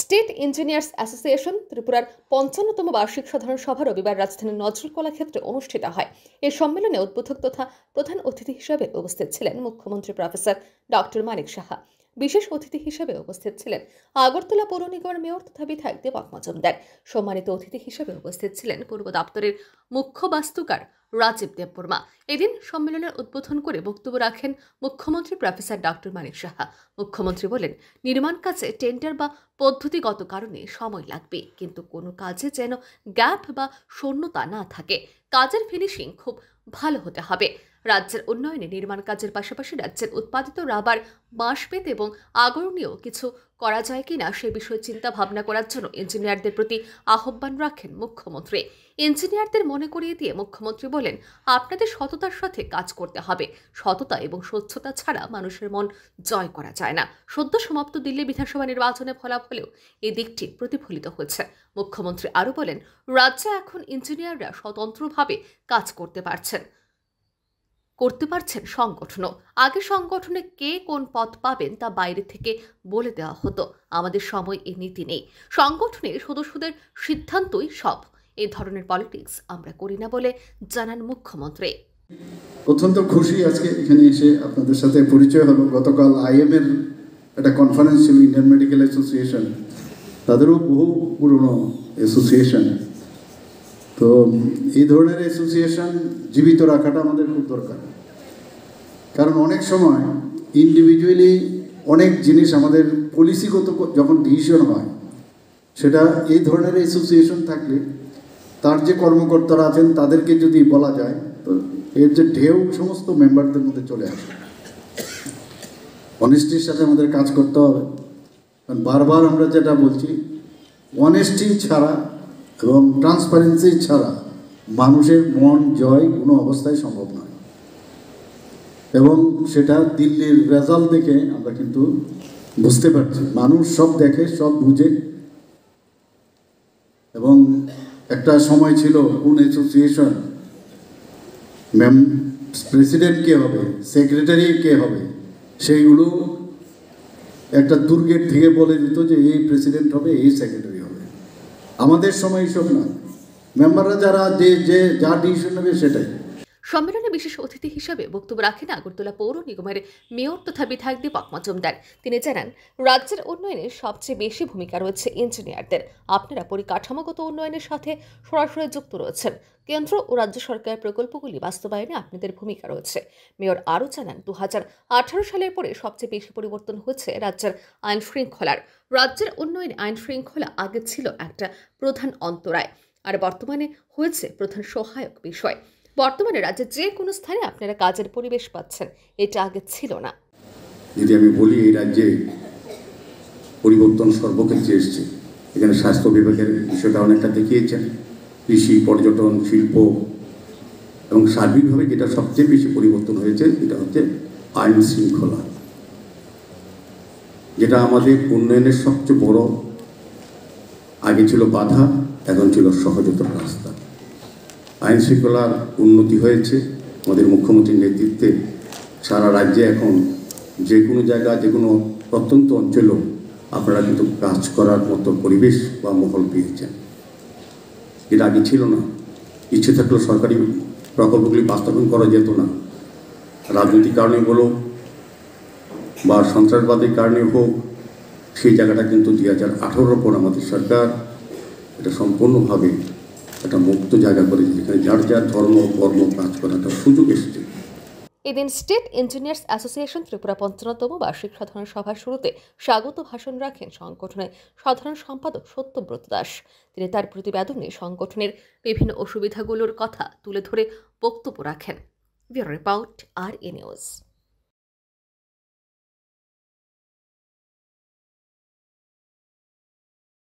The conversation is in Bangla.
স্টেট ইঞ্জিনিয়ার্স অ্যাসোসিয়েশন ত্রিপুরার ৫৫তম বার্ষিক সাধারণ সভা রবিবার রাজধানীর নজরুল কলাক্ষেত্রে অনুষ্ঠিত হয়। এই সম্মেলনে উদ্বোধক তথা প্রধান অতিথি হিসেবে উপস্থিত ছিলেন মুখ্যমন্ত্রী প্রফেসর ডক্টর মানিক সাহা। বিশেষ অতিথি হিসেবে উপস্থিত ছিলেন আগরতলা পৌর নিগমের মেয়র তথা বিধায়ক দীপক মজুমদার। সম্মানিত অতিথি হিসেবে উপস্থিত ছিলেন পূর্ব দপ্তরের মুখ্য বাস্তুকার রাজীব দেববর্মা। এদিন সম্মেলনের উদ্বোধন করে বক্তব্য রাখেন মুখ্যমন্ত্রী প্রফেসর ডক্টর মানিক সাহা। মুখ্যমন্ত্রী বলেন, নির্মাণ কাজে টেন্ডার বা পদ্ধতিগত কারণে সময় লাগবে, কিন্তু কোনো কাজে যেন গ্যাপ বা শূন্যতা না থাকে। কাজের ফিনিশিং খুব ভালো হতে হবে। রাজ্যের উন্নয়নে নির্মাণ কাজের পাশাপাশি রাজ্যের উৎপাদিত রাবার, বাঁশবেত এবং আগরণীয় কিছু করা যায় কিনা সে বিষয়ে চিন্তা ভাবনা করার জন্য ইঞ্জিনিয়ারদের প্রতি আহ্বান রাখেন মুখ্যমন্ত্রী। ইঞ্জিনিয়ারদের মনে করিয়ে দিয়ে মুখ্যমন্ত্রী বলেন, আপনাদের সততার সাথে কাজ করতে হবে। সততা এবং স্বচ্ছতা ছাড়া মানুষের মন জয় করা যায় না। সদ্য সমাপ্ত দিল্লি বিধানসভা নির্বাচনের ফলাফলেও এই দিকটি প্রতিফলিত হয়েছে। মুখ্যমন্ত্রী আরও বলেন, রাজ্যে এখন ইঞ্জিনিয়াররা স্বতন্ত্রভাবে কাজ করতে পারছেন সংগঠনও। আগে সংগঠনে কে কোন পদ পাবেন তা বাইরে থেকে বলে দেওয়া হতো। আমাদের সময় এই নীতি নেই। সংগঠনের সদস্যদের সিদ্ধান্তই সব। এই ধরনের পলিটিক্স আমরা করি না বলে জানান মুখ্যমন্ত্রী। অত্যন্ত খুশি আজকে এখানে এসে আপনাদের সাথে পরিচয় হলো। গতকাল আইএমের একটা কনফারেন্স ছিল, ইন্ডিয়ান মেডিকেল অ্যাসোসিয়েশন, তাদেরও বহু পুরনো অ্যাসোসিয়েশন। তো এই ধরনের অ্যাসোসিয়েশন জীবিত রাখাটা আমাদের খুব দরকার, কারণ অনেক সময় ইন্ডিভিজুয়ালি অনেক জিনিস আমাদের পলিসিগত যখন ডিসিশন হয়, সেটা এই ধরনের অ্যাসোসিয়েশন থাকলে তার যে কর্মকর্তারা আছেন তাদেরকে যদি বলা যায়, তো এর যে ঢেউ সমস্ত মেম্বারদের মধ্যে চলে আসে। অনেস্টির সাথে আমাদের কাজ করতে হবে, কারণ বারবার আমরা যেটা বলছি, অনেস্টি ছাড়া এবং ট্রান্সপারেন্সি ছাড়া মানুষের মন জয় কোনো অবস্থায় সম্ভব নয়। এবং সেটা দিল্লির রেজাল্ট দেখে আমরা কিন্তু বুঝতে পারছি, মানুষ সব দেখে, সব বুঝে। এবং একটা সময় ছিল কোন অ্যাসোসিয়েশন প্রেসিডেন্ট কে হবে, সেক্রেটারি কে হবে, সেইগুলো একটা দুর্গের থেকে বলে দিত যে এই প্রেসিডেন্ট হবে, এই সেক্রেটারি হবে। আমাদের সময় এইসব না, মেম্বাররা যারা যা ডিসিশন নেবে সেটাই। সম্মেলনে বিশেষ অতিথি হিসেবে বক্তব্য রাখেন আগরতলা পৌর নিগমের মেয়র তথা বিধায়ক দীপক মজুমদার। তিনি জানান, রাজ্যের উন্নয়নে সবচেয়ে বেশি ভূমিকা রয়েছে ইঞ্জিনিয়ারদের। আপনারা পরিকাঠামোগত উন্নয়নের সাথে সরাসরি যুক্ত রয়েছেন। কেন্দ্র ও রাজ্য সরকারের প্রকল্পগুলি বাস্তবায়নে আপনাদের ভূমিকা রয়েছে। মেয়র আরও জানান, 2018 সালের পরে সবচেয়ে বেশি পরিবর্তন হচ্ছে রাজ্যের আইন শৃঙ্খলার। রাজ্যের উন্নয়নে আইন শৃঙ্খলা আগে ছিল একটা প্রধান অন্তরায়, আর বর্তমানে হয়েছে প্রধান সহায়ক বিষয়। বর্তমানে রাজ্যের যে কোনো স্থানে আপনারা কাজের পরিবেশ পাচ্ছেন, এটা আগে ছিল না। যদি আমি বলি, এই রাজ্যে পরিবর্তন সর্বক্ষেত্রে এসছে। এখানে স্বাস্থ্য বিভাগের বিষয়টা অনেকটা দেখিয়েছেন, কৃষি, পর্যটন, শিল্প এবং সার্বিকভাবে যেটা সবচেয়ে বেশি পরিবর্তন হয়েছে এটা হচ্ছে আইন শৃঙ্খলা, যেটা আমাদের উন্নয়নের সবচেয়ে বড়। আগে ছিল বাধা, এখন ছিল সহজতর রাস্তা। আইন শৃঙ্খলার উন্নতি হয়েছে আমাদের মুখ্যমন্ত্রীর নেতৃত্বে। সারা রাজ্যে এখন যে কোনো জায়গা, যে কোনো প্রত্যন্ত অঞ্চলেও আপনারা কিন্তু কাজ করার মতো পরিবেশ বা মহল পেয়েছেন, যেটা আগে ছিল না। ইচ্ছে থাকলেও সরকারি প্রকল্পগুলি বাস্তবায়ন করা যেত না। রাজনৈতিক কারণে বলো বা সন্ত্রাসবাদের কারণে হোক, সেই জায়গাটা কিন্তু 2018 পর আমাদের সরকার এটা সম্পূর্ণভাবে একটা মুক্ত জায়গা করেছে, যেখানে যার যার ধর্ম কর্ম কাজ করার একটা সুযোগ এসেছে। এদিন স্টেট ইঞ্জিনিয়ার্স অ্যাসোসিয়েশন ত্রিপুরা ৫৫তম বার্ষিক সাধারণ সভার শুরুতে স্বাগত ভাষণ রাখেন সংগঠনের সাধারণ সম্পাদক সত্যব্রত দাস। তিনি তার প্রতিবেদনে সংগঠনের বিভিন্ন অসুবিধাগুলোর কথা তুলে ধরে বক্তব্য রাখেন। Bureau report, RE news.